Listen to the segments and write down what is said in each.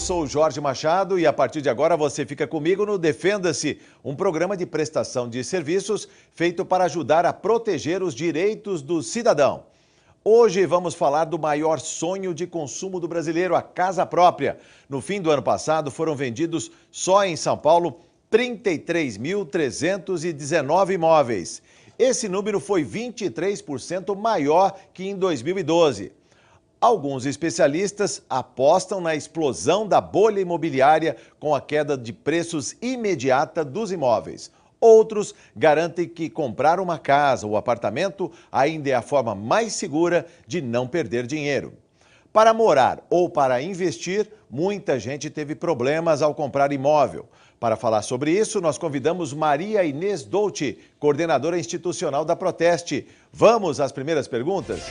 sou o Jorge Machado e a partir de agora você fica comigo no Defenda-se, um programa de prestação de serviços feito para ajudar a proteger os direitos do cidadão. Hoje vamos falar do maior sonho de consumo do brasileiro, a casa própria. No fim do ano passado foram vendidos só em São Paulo 33.319 imóveis. Esse número foi 23% maior que em 2012. Alguns especialistas apostam na explosão da bolha imobiliária com a queda de preços imediata dos imóveis. Outros garantem que comprar uma casa ou apartamento ainda é a forma mais segura de não perder dinheiro. Para morar ou para investir, muita gente teve problemas ao comprar imóvel. Para falar sobre isso, nós convidamos Maria Inês Dolci, coordenadora institucional da Proteste. Vamos às primeiras perguntas?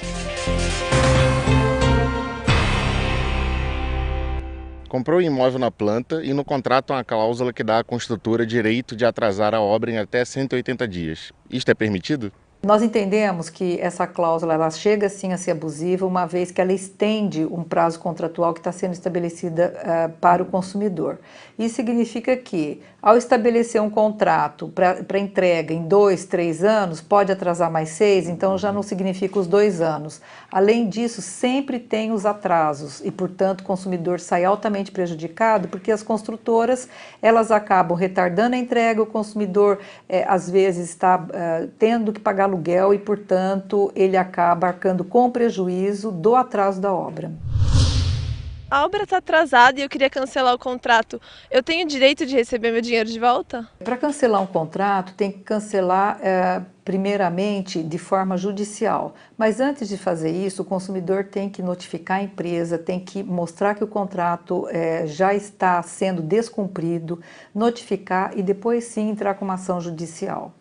Comprou um imóvel na planta e no contrato há uma cláusula que dá à construtora direito de atrasar a obra em até 180 dias. Isto é permitido? Nós entendemos que essa cláusula ela chega sim a ser abusiva, uma vez que ela estende um prazo contratual que está sendo estabelecida para o consumidor. Isso significa que, ao estabelecer um contrato para entrega em 2, 3 anos, pode atrasar mais 6, então já não significa os 2 anos. Além disso, sempre tem os atrasos e, portanto, o consumidor sai altamente prejudicado, porque as construtoras elas acabam retardando a entrega, o consumidor às vezes está tendo que pagar aluguel e, portanto, ele acaba arcando com o prejuízo do atraso da obra. A obra está atrasada e eu queria cancelar o contrato. Eu tenho direito de receber meu dinheiro de volta? Para cancelar um contrato, tem que cancelar primeiramente de forma judicial. Mas antes de fazer isso, o consumidor tem que notificar a empresa, tem que mostrar que o contrato já está sendo descumprido, notificar e depois sim entrar com uma ação judicial.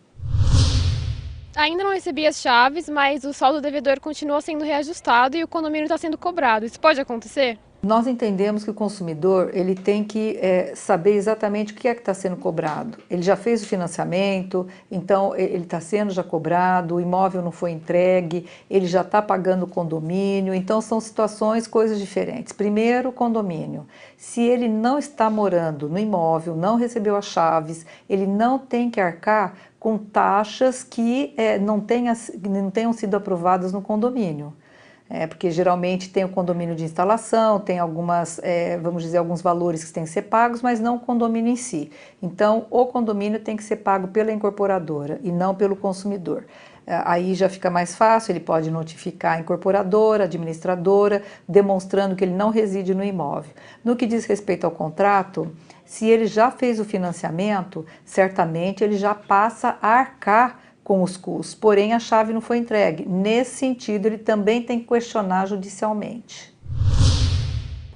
Ainda não recebi as chaves, mas o saldo devedor continua sendo reajustado e o condomínio está sendo cobrado. Isso pode acontecer? Nós entendemos que o consumidor ele tem que saber exatamente o que é que está sendo cobrado. Ele já fez o financiamento, então ele está sendo já cobrado, o imóvel não foi entregue, ele já está pagando o condomínio, então são situações, coisas diferentes. Primeiro, o condomínio. Se ele não está morando no imóvel, não recebeu as chaves, ele não tem que arcar com taxas que não tenham sido aprovadas no condomínio. Porque geralmente tem o condomínio de instalação, tem algumas, vamos dizer, alguns valores que têm que ser pagos, mas não o condomínio em si. Então, o condomínio tem que ser pago pela incorporadora e não pelo consumidor. Aí já fica mais fácil, ele pode notificar a incorporadora, a administradora, demonstrando que ele não reside no imóvel. No que diz respeito ao contrato, se ele já fez o financiamento, certamente ele já passa a arcar com os custos, porém a chave não foi entregue. Nesse sentido, ele também tem que questionar judicialmente.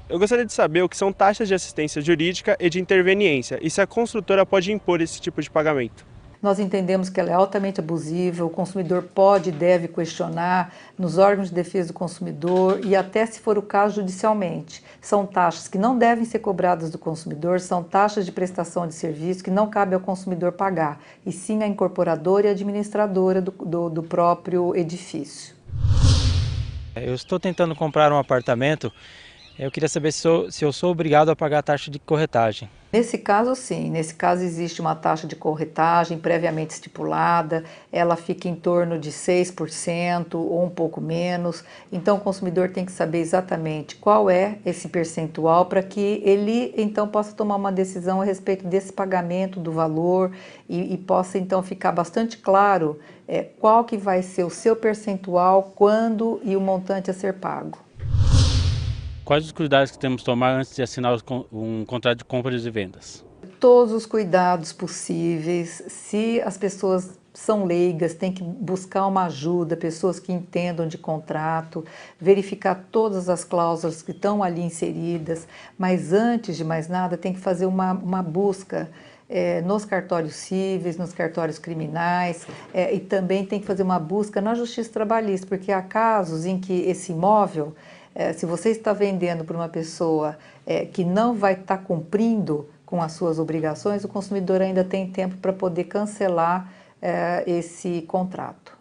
Eu gostaria de saber o que são taxas de assistência jurídica e de interveniência e se a construtora pode impor esse tipo de pagamento. Nós entendemos que ela é altamente abusiva, o consumidor pode e deve questionar nos órgãos de defesa do consumidor e até, se for o caso, judicialmente. São taxas que não devem ser cobradas do consumidor, são taxas de prestação de serviço que não cabe ao consumidor pagar, e sim à incorporadora e administradora do próprio edifício. Eu estou tentando comprar um apartamento. Eu queria saber se eu sou obrigado a pagar a taxa de corretagem. Nesse caso, sim. Nesse caso, existe uma taxa de corretagem previamente estipulada, ela fica em torno de 6% ou um pouco menos. Então, o consumidor tem que saber exatamente qual é esse percentual para que ele, então, possa tomar uma decisão a respeito desse pagamento, do valor e possa, então, ficar bastante claro qual que vai ser o seu percentual, quando e o montante a ser pago. Quais os cuidados que temos que tomar antes de assinar um contrato de compras e vendas? Todos os cuidados possíveis. Se as pessoas são leigas, tem que buscar uma ajuda, pessoas que entendam de contrato, verificar todas as cláusulas que estão ali inseridas, mas antes de mais nada tem que fazer uma busca nos cartórios cíveis, nos cartórios criminais, e também tem que fazer uma busca na Justiça Trabalhista, porque há casos em que esse imóvel, se você está vendendo para uma pessoa que não vai estar cumprindo com as suas obrigações, o consumidor ainda tem tempo para poder cancelar esse contrato.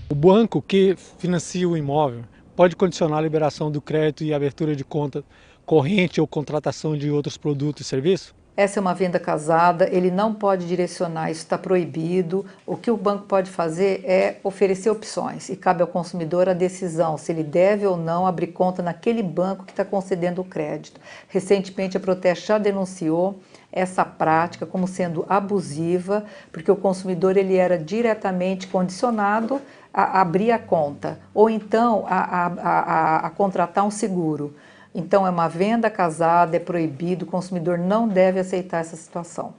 O banco que financia o imóvel pode condicionar a liberação do crédito e abertura de conta corrente ou contratação de outros produtos e serviços? Essa é uma venda casada, ele não pode direcionar, isso está proibido. O que o banco pode fazer é oferecer opções e cabe ao consumidor a decisão se ele deve ou não abrir conta naquele banco que está concedendo o crédito. Recentemente a Proteste já denunciou essa prática como sendo abusiva, porque o consumidor ele era diretamente condicionado a abrir a conta ou então a contratar um seguro. Então é uma venda casada, é proibido, o consumidor não deve aceitar essa situação.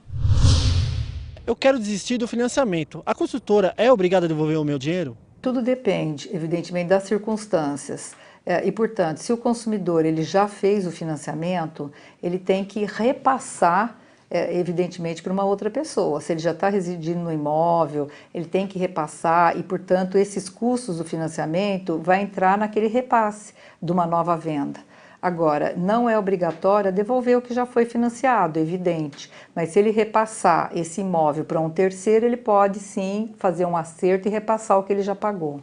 Eu quero desistir do financiamento. A construtora é obrigada a devolver o meu dinheiro? Tudo depende, evidentemente, das circunstâncias. E, portanto, se o consumidor ele já fez o financiamento, ele tem que repassar, evidentemente, para uma outra pessoa. Se ele já está residindo no imóvel, ele tem que repassar e, portanto, esses custos do financiamento vai entrar naquele repasse de uma nova venda. Agora, não é obrigatório devolver o que já foi financiado, é evidente, mas se ele repassar esse imóvel para um terceiro, ele pode sim fazer um acerto e repassar o que ele já pagou.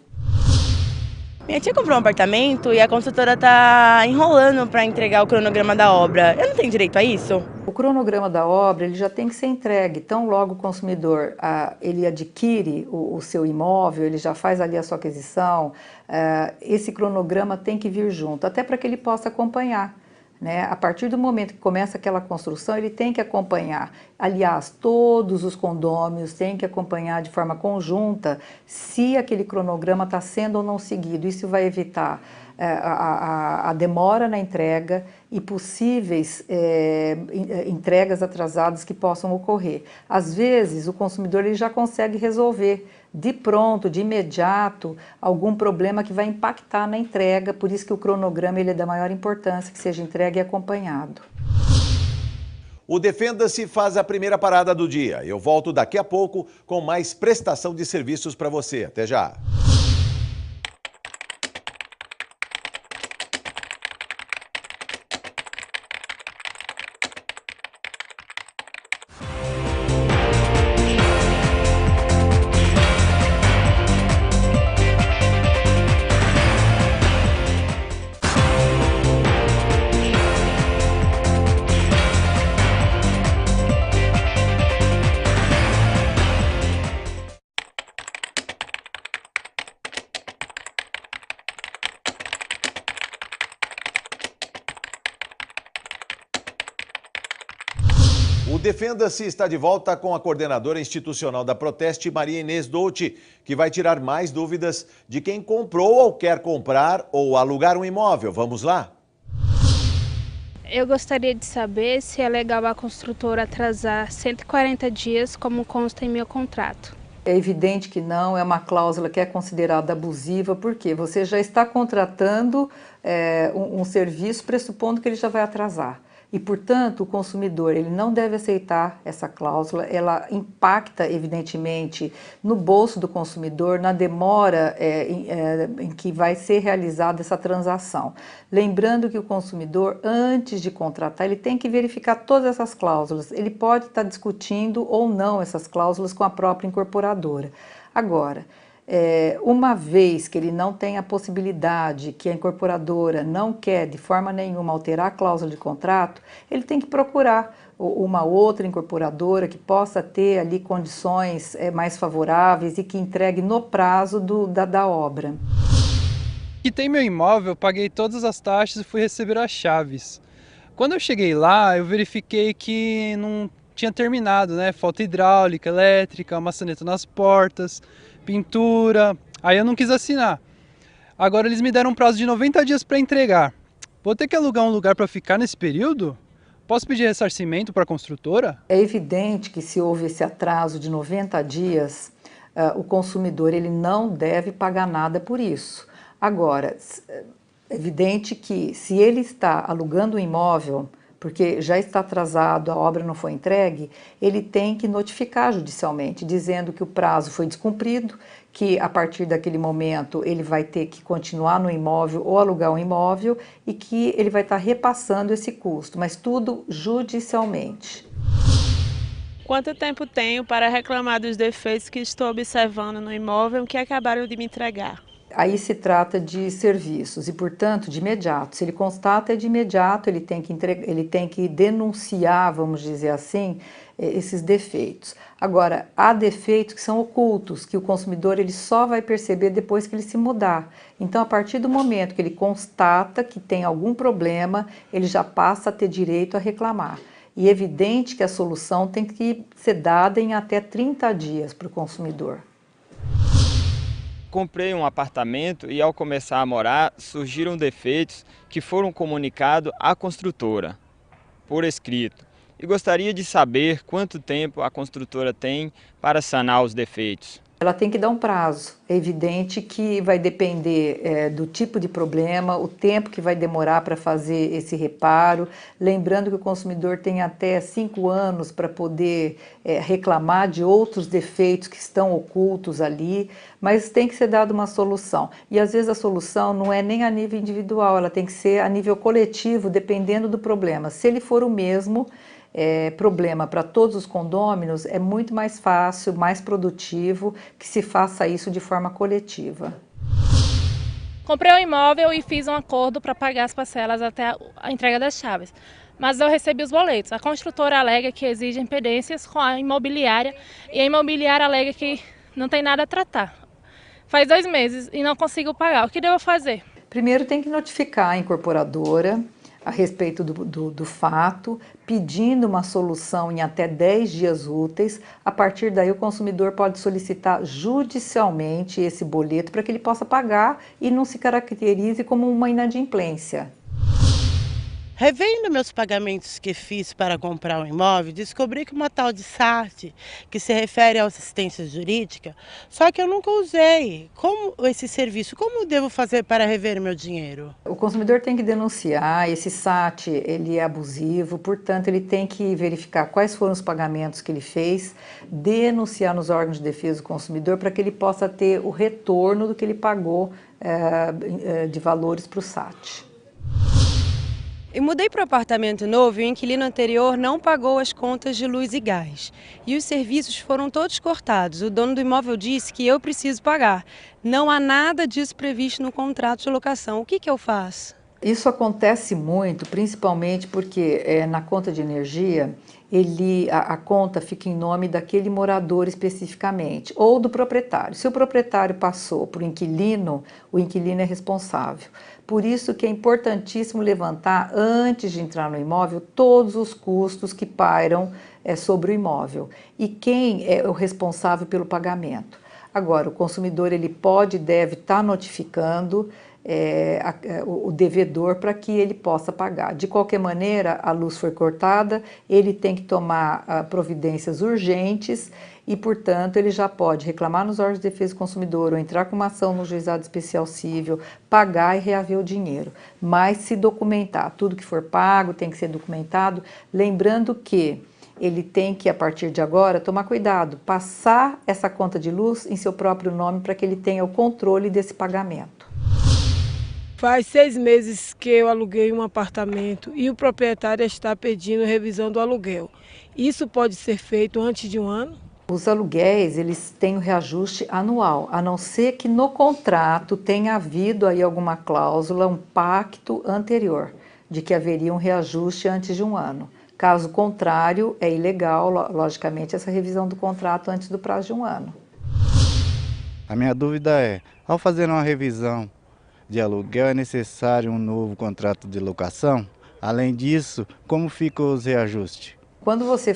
Minha tia comprou um apartamento e a construtora está enrolando para entregar o cronograma da obra. Eu não tenho direito a isso? O cronograma da obra ele já tem que ser entregue. Tão logo o consumidor ele adquire o seu imóvel, ele já faz ali a sua aquisição, esse cronograma tem que vir junto, até para que ele possa acompanhar. Né? A partir do momento que começa aquela construção, ele tem que acompanhar. Aliás, todos os condôminos têm que acompanhar de forma conjunta se aquele cronograma está sendo ou não seguido. Isso vai evitar a demora na entrega e possíveis entregas atrasadas que possam ocorrer. Às vezes, o consumidor ele já consegue resolver de pronto, de imediato, algum problema que vai impactar na entrega, por isso que o cronograma ele é da maior importância, que seja entregue e acompanhado. O Defenda-se faz a primeira parada do dia. Eu volto daqui a pouco com mais prestação de serviços para você. Até já! O Defenda-se está de volta com a coordenadora institucional da Proteste, Maria Inês Douti, que vai tirar mais dúvidas de quem comprou ou quer comprar ou alugar um imóvel. Vamos lá? Eu gostaria de saber se é legal a construtora atrasar 140 dias, como consta em meu contrato. É evidente que não, é uma cláusula que é considerada abusiva, porque você já está contratando um serviço pressupondo que ele já vai atrasar. E, portanto, o consumidor ele não deve aceitar essa cláusula, ela impacta, evidentemente, no bolso do consumidor, na demora em que vai ser realizada essa transação. Lembrando que o consumidor, antes de contratar, ele tem que verificar todas essas cláusulas. Ele pode estar discutindo ou não essas cláusulas com a própria incorporadora. Agora, uma vez que ele não tem a possibilidade, que a incorporadora não quer de forma nenhuma alterar a cláusula de contrato, ele tem que procurar uma outra incorporadora que possa ter ali condições mais favoráveis e que entregue no prazo da obra. Quitei meu imóvel, paguei todas as taxas e fui receber as chaves. Quando eu cheguei lá, eu verifiquei que não tinha terminado, né? Falta hidráulica, elétrica, maçaneta nas portas, pintura, aí eu não quis assinar. Agora eles me deram um prazo de 90 dias para entregar. Vou ter que alugar um lugar para ficar nesse período? Posso pedir ressarcimento para a construtora? É evidente que se houve esse atraso de 90 dias, o consumidor ele não deve pagar nada por isso. Agora, é evidente que se ele está alugando um imóvel, porque já está atrasado, a obra não foi entregue, ele tem que notificar judicialmente, dizendo que o prazo foi descumprido, que a partir daquele momento ele vai ter que continuar no imóvel ou alugar um imóvel e que ele vai estar repassando esse custo, mas tudo judicialmente. Quanto tempo tenho para reclamar dos defeitos que estou observando no imóvel que acabaram de me entregar? aí se trata de serviços e, portanto, de imediato. Se ele constata, é de imediato, ele tem que denunciar, vamos dizer assim, esses defeitos. Agora, há defeitos que são ocultos, que o consumidor ele só vai perceber depois que ele se mudar. Então, a partir do momento que ele constata que tem algum problema, ele já passa a ter direito a reclamar. E é evidente que a solução tem que ser dada em até 30 dias para o consumidor. Comprei um apartamento e, ao começar a morar, surgiram defeitos que foram comunicados à construtora, por escrito. E gostaria de saber quanto tempo a construtora tem para sanar os defeitos. Ela tem que dar um prazo. É evidente que vai depender do tipo de problema, o tempo que vai demorar para fazer esse reparo. Lembrando que o consumidor tem até 5 anos para poder reclamar de outros defeitos que estão ocultos ali, mas tem que ser dada uma solução. E às vezes a solução não é nem a nível individual, ela tem que ser a nível coletivo, dependendo do problema. Se ele for o mesmo problema para todos os condôminos, é muito mais fácil, mais produtivo que se faça isso de forma coletiva. Comprei um imóvel e fiz um acordo para pagar as parcelas até a entrega das chaves. Mas eu recebi os boletos. A construtora alega que exige pendências com a imobiliária e a imobiliária alega que não tem nada a tratar. Faz 2 meses e não consigo pagar. O que devo fazer? Primeiro tem que notificar a incorporadora a respeito do fato, pedindo uma solução em até 10 dias úteis. A partir daí o consumidor pode solicitar judicialmente esse boleto para que ele possa pagar e não se caracterize como uma inadimplência. Revendo meus pagamentos que fiz para comprar um imóvel, descobri que uma tal de SAT, que se refere à assistência jurídica, só que eu nunca usei. Como esse serviço, como devo fazer para rever meu dinheiro? O consumidor tem que denunciar, esse SAT ele é abusivo, portanto ele tem que verificar quais foram os pagamentos que ele fez, denunciar nos órgãos de defesa do consumidor para que ele possa ter o retorno do que ele pagou de valores para o SAT. Eu mudei para um apartamento novo e o inquilino anterior não pagou as contas de luz e gás. E os serviços foram todos cortados. O dono do imóvel disse que eu preciso pagar. Não há nada disso previsto no contrato de locação. O que eu faço? Isso acontece muito, principalmente porque na conta de energia, a conta fica em nome daquele morador especificamente, ou do proprietário. Se o proprietário passou para o inquilino é responsável. Por isso que é importantíssimo levantar, antes de entrar no imóvel, todos os custos que pairam sobre o imóvel e quem é o responsável pelo pagamento. Agora, o consumidor ele pode e deve estar notificando o devedor para que ele possa pagar. De qualquer maneira, a luz foi cortada, ele tem que tomar providências urgentes e, portanto, ele já pode reclamar nos órgãos de defesa do consumidor ou entrar com uma ação no juizado especial civil, pagar e reaver o dinheiro, mas se documentar. Tudo que for pago tem que ser documentado, lembrando que ele tem que, a partir de agora, tomar cuidado, passar essa conta de luz em seu próprio nome para que ele tenha o controle desse pagamento. Faz 6 meses que eu aluguei um apartamento e o proprietário está pedindo revisão do aluguel. Isso pode ser feito antes de 1 ano? Os aluguéis, eles têm o reajuste anual, a não ser que no contrato tenha havido aí alguma cláusula, um pacto anterior, de que haveria um reajuste antes de 1 ano. Caso contrário, é ilegal, logicamente, essa revisão do contrato antes do prazo de 1 ano. A minha dúvida é, ao fazer uma revisão de aluguel, é necessário um novo contrato de locação? Além disso, como ficam os reajustes? Quando você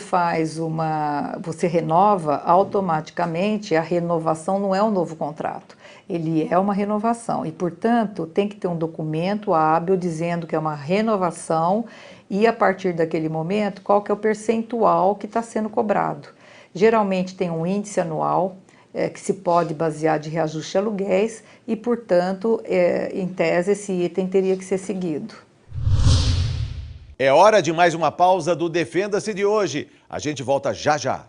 você renova, automaticamente a renovação não é um novo contrato, ele é uma renovação e, portanto, tem que ter um documento hábil dizendo que é uma renovação e, a partir daquele momento, qual que é o percentual que está sendo cobrado. Geralmente tem um índice anual que se pode basear de reajuste de aluguéis e, portanto, em tese, esse item teria que ser seguido. É hora de mais uma pausa do Defenda-se de hoje. A gente volta já já.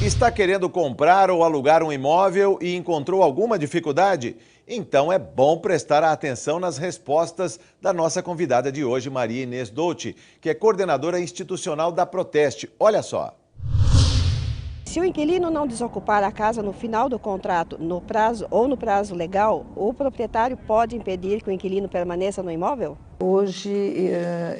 Está querendo comprar ou alugar um imóvel e encontrou alguma dificuldade? Então é bom prestar atenção nas respostas da nossa convidada de hoje, Maria Inês Douti, que é coordenadora institucional da Proteste. Olha só. Se o inquilino não desocupar a casa no final do contrato, no prazo legal, o proprietário pode impedir que o inquilino permaneça no imóvel? Hoje,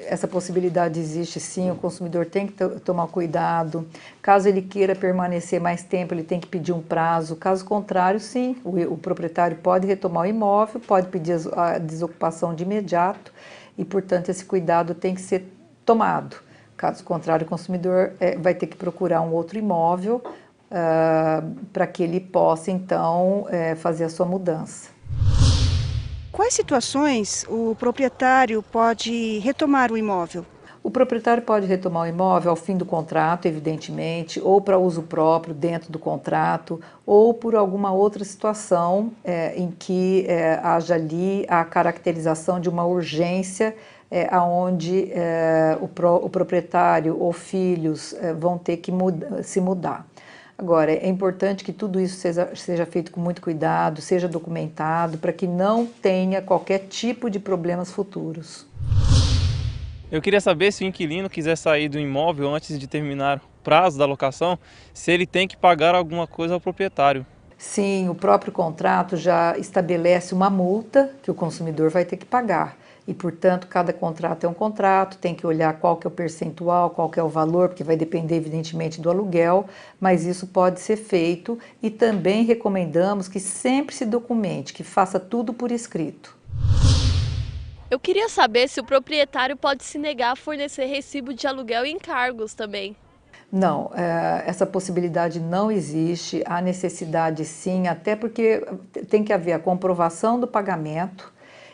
essa possibilidade existe sim, o consumidor tem que tomar cuidado. Caso ele queira permanecer mais tempo, ele tem que pedir um prazo. Caso contrário, sim, o proprietário pode retomar o imóvel, pode pedir a desocupação de imediato e, portanto, esse cuidado tem que ser tomado. Caso contrário, o consumidor vai ter que procurar um outro imóvel para que ele possa, então, fazer a sua mudança. Quais situações o proprietário pode retomar o imóvel? O proprietário pode retomar o imóvel ao fim do contrato, evidentemente, ou para uso próprio dentro do contrato, ou por alguma outra situação em que haja ali a caracterização de uma urgência onde o proprietário ou filhos vão ter que se mudar. Agora, é importante que tudo isso seja feito com muito cuidado, seja documentado, para que não tenha qualquer tipo de problemas futuros. Eu queria saber se o inquilino quiser sair do imóvel antes de terminar o prazo da locação, se ele tem que pagar alguma coisa ao proprietário. Sim, o próprio contrato já estabelece uma multa que o consumidor vai ter que pagar. E, portanto, cada contrato é um contrato, tem que olhar qual que é o percentual, qual que é o valor, porque vai depender, evidentemente, do aluguel, mas isso pode ser feito e também recomendamos que sempre se documente, que faça tudo por escrito. Eu queria saber se o proprietário pode se negar a fornecer recibo de aluguel e encargos também. Não, essa possibilidade não existe, há necessidade sim, até porque tem que haver a comprovação do pagamento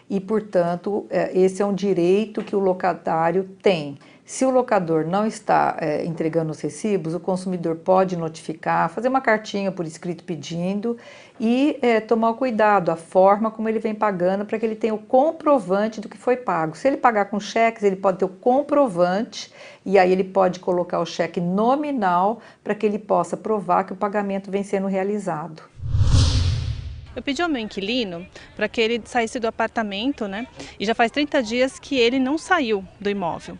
e, portanto, esse é um direito que o locatário tem. Se o locador não está entregando os recibos, o consumidor pode notificar, fazer uma cartinha por escrito pedindo e tomar cuidado, a forma como ele vem pagando, para que ele tenha o comprovante do que foi pago. Se ele pagar com cheques, ele pode ter o comprovante e aí ele pode colocar o cheque nominal para que ele possa provar que o pagamento vem sendo realizado. Eu pedi ao meu inquilino para que ele saísse do apartamento, né? E já faz 30 dias que ele não saiu do imóvel.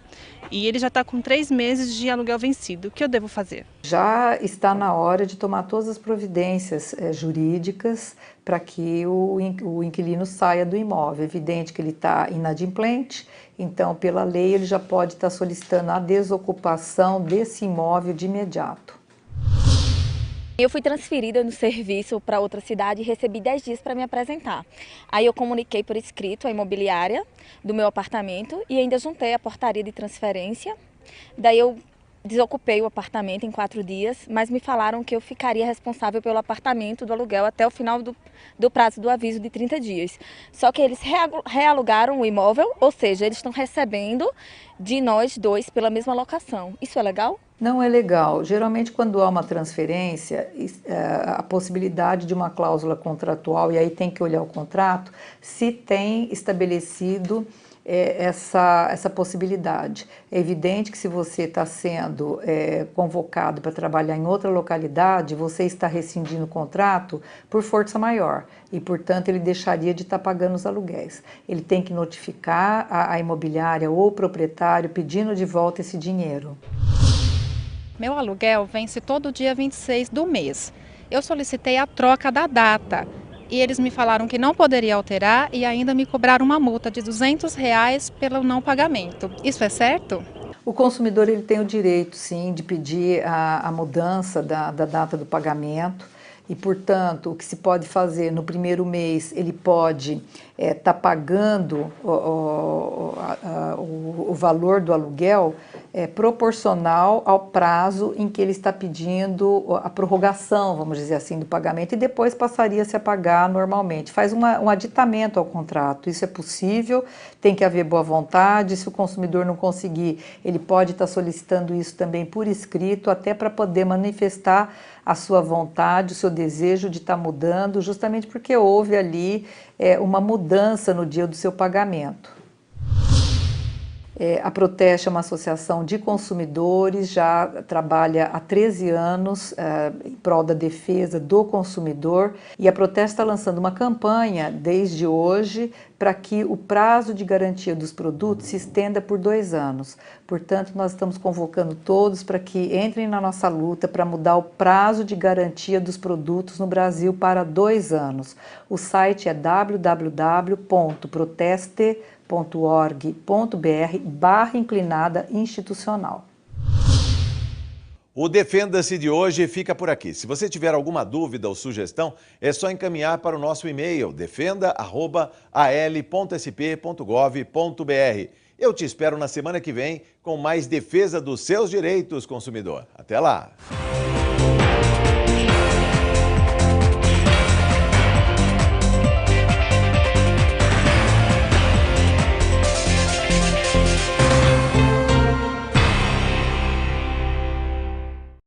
E ele já está com 3 meses de aluguel vencido. O que eu devo fazer? Já está na hora de tomar todas as providências jurídicas para que o inquilino saia do imóvel. É evidente que ele está inadimplente, então, pela lei, ele já pode estar solicitando a desocupação desse imóvel de imediato. Eu fui transferida no serviço para outra cidade e recebi 10 dias para me apresentar. Aí eu comuniquei por escrito a imobiliária do meu apartamento e ainda juntei a portaria de transferência. Daí eu desocupei o apartamento em 4 dias, mas me falaram que eu ficaria responsável pelo apartamento do aluguel até o final do prazo do aviso de 30 dias. Só que eles realugaram o imóvel, ou seja, eles estão recebendo de nós dois pela mesma locação. Isso é legal? Não é legal. Geralmente, quando há uma transferência, a possibilidade de uma cláusula contratual, e aí tem que olhar o contrato, se tem estabelecido essa possibilidade. É evidente que se você está sendo convocado para trabalhar em outra localidade, você está rescindindo o contrato por força maior e, portanto, ele deixaria de estar pagando os aluguéis. Ele tem que notificar a imobiliária ou o proprietário pedindo de volta esse dinheiro. Meu aluguel vence todo dia 26 do mês. Eu solicitei a troca da data e eles me falaram que não poderia alterar e ainda me cobraram uma multa de R$200 pelo não pagamento. Isso é certo? O consumidor ele tem o direito, sim, de pedir a mudança da data do pagamento. E, portanto, o que se pode fazer no primeiro mês, ele pode estar pagando o valor do aluguel proporcional ao prazo em que ele está pedindo a prorrogação, vamos dizer assim, do pagamento, e depois passaria-se a pagar normalmente. Faz um aditamento ao contrato, isso é possível, tem que haver boa vontade. Se o consumidor não conseguir, ele pode estar solicitando isso também por escrito, até para poder manifestar a sua vontade, o seu desejo de estar mudando, justamente porque houve ali uma mudança no dia do seu pagamento. A Proteste é uma associação de consumidores, já trabalha há 13 anos em prol da defesa do consumidor, e a Proteste está lançando uma campanha desde hoje para que o prazo de garantia dos produtos se estenda por 2 anos. Portanto, nós estamos convocando todos para que entrem na nossa luta para mudar o prazo de garantia dos produtos no Brasil para 2 anos. O site é www.proteste.org.br/inclinada-institucional. O Defenda-se de hoje fica por aqui. Se você tiver alguma dúvida ou sugestão, é só encaminhar para o nosso e-mail, defenda@al.sp.gov.br. Eu te espero na semana que vem com mais defesa dos seus direitos, consumidor. Até lá!